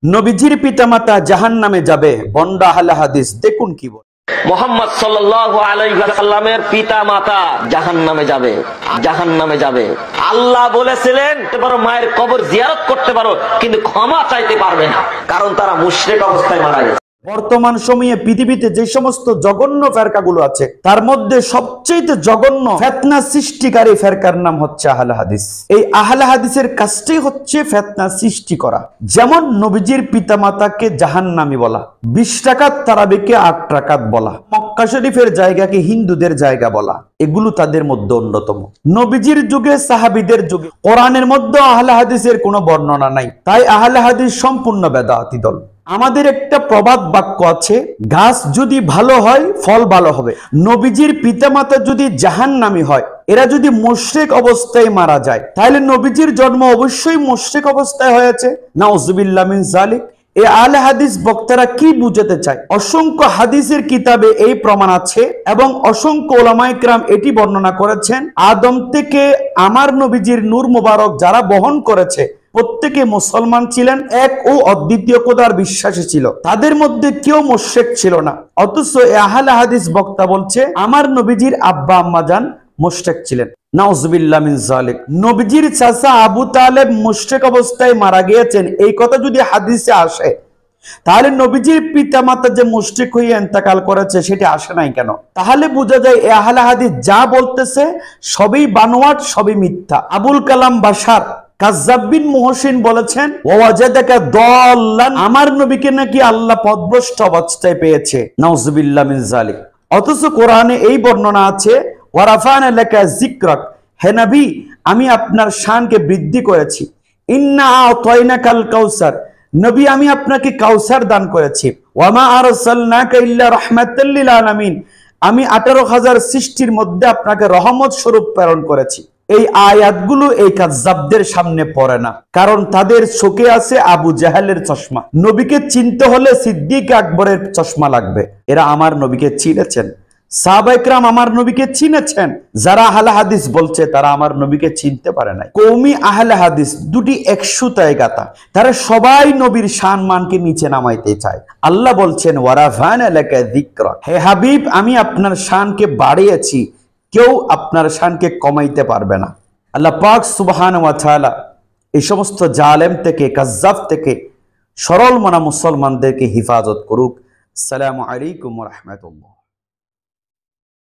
নবীজির পিতামাতা জাহান্নামে যাবে, বন্ডা আহলে হাদিস দেখুন কি বলে। মুহাম্মদ সাল্লাল্লাহু আলাইহি ওয়াসাল্লামের পিতামাতা জাহান্নামে যাবে, জাহান্নামে যাবে। আল্লাহ বলেছিলেন পারো মায়ের কবর জিয়ারত করতে পারো, কিন্তু ক্ষমা চাইতে পারবে না, কারণ তারা মুশরিক অবস্থায় মারা গেছে। বর্তমান সময়ে পৃথিবীতে যে সমস্ত জঘন্য ফেরকাগুলো আছে তার মধ্যে সবচেয়ে জঘন্য ফিতনা সৃষ্টিকারী ফেরকার নাম হচ্ছে আহলে হাদিস। এই আহলে হাদিসের কাজটাই হচ্ছে ফিতনা সৃষ্টি করা। যেমন নবীজির পিতামাতাকে জাহান্নামী বলা, 20 রাকাত তারাবিকে 8 রাকাত বলা, মক্কা শরীফের জায়গাকে হিন্দুদের জায়গা বলা, এগুলো তাদের মধ্যে অন্যতম। নবীজির যুগে, সাহাবীদের যুগে কোরআনের মধ্যে আহলে হাদিসের কোনো বর্ণনা নাই, তাই আহলে হাদিস সম্পূর্ণ বেদাতি দল। আমাদের একটা প্রবাদ বাক্য আছে, গাছ যদি ভালো হয় ফল ভালো হবে। নবীজির পিতামাতা যদি জাহান্নামী হয়, এরা যদি মুশরিক অবস্থায় মারা যায়, তাহলে নবীজির জন্ম অবশ্যই মুশরিক অবস্থায় হয়েছে। নাউযুবিল্লাহ মিন যালিক। এই আহলে হাদিস বক্তারা কি বুঝাতে চায়? অসংখ্য হাদিসের কিতাবে এই প্রমাণ আছে এবং অসংখ্য উলামায়ে কেরাম এটি বর্ণনা করেছেন। আদম থেকে আমার নবীজির নূর মুবারক যারা বহন করেছে প্রত্যেকে মুসলমান ছিলেন, এক ও অদ্বিতীয় খোদার বিশ্বাসী ছিল, তাদের মধ্যে কেউ মুশরিক ছিল না। অথচ আহলে হাদিস বক্তা বলছে আমার নবীজির আব্বা আম্মা জান মুশরিক ছিলেন। নাউযুবিল্লাহ মিন যালিক। নবীজির চাচা আবু তালেব মুশরিক অবস্থায় মারা গিয়েছেন, এই কথা যদি হাদিসে আসে, তাহলে নবীজির পিতামাতা যে মুশরিক হয়ে ইন্তেকাল করেছে সেটা আসে নাই কেন? তাহলে বোঝা যায় এই আহলে হাদিস যা বলতেছে সবই বানোয়াট, সবই মিথ্যা। আবুল কালাম বাশার কাজ্জাব বিন মুহসিন বলেছেন, ওয়াজাদাকা দাল্লান, আমার নবীকে নাকি আল্লাহ পথভ্রষ্ট অবস্থায় পেয়েছে। নাউযুবিল্লাহ মিন যালিক। অথচ কোরআনে এই বর্ণনা আছে, ওয়ারাফানা লাকা যিকরাক, হে নবী আমি আপনার শানকে বৃদ্ধি করেছি। ইন্না আতাইনাকাল কাউসার, নবী আমি আপনাকে কাউসার দান করেছি। ওয়ামা আরসালনাকা ইল্লা রাহমাতাল লিল আলামিন, আমি 18,000 সৃষ্টির মধ্যে আপনাকে রহমত স্বরূপ প্রেরণ করেছি। এই আয়াতগুলো এই কাজ্জাবদের সামনে পড়ে না, কারণ তাদের চোখে আছে আবু জাহেলের চশমা। নবীকে চিনতে হলে সিদ্দিক আকবরের চশমা লাগবে। এরা আমার নবীকে চিনেছেন, সাহাবায়ে কেরাম আমার নবীকে চিনেছেন। যারা আহলে হাদিস বলছে তারা আমার নবীকে চিনতে পারে নাই। কওমি আহলে হাদিস দুটি একসুতায় গাঁথা, তারা সবাই নবীর সম্মানকে নিচে নামাইতে চায়। আল্লাহ বলছেন, ওয়ারাফানা লাকা যিকরাক, হে হাবিব আমি আপনার শানকে বাড়িয়েছি, কেউ আপনার শানকে কমাইতে পারবে না। আল্লাহ পাক সুবহানাহু ওয়া তাআলা এই সমস্ত জালেম থেকে, কাজ্জাব থেকে সরল মনা মুসলমানদেরকে হিফাজত করুক। আসসালামু আলাইকুম ওয়া রাহমাতুল্লাহ।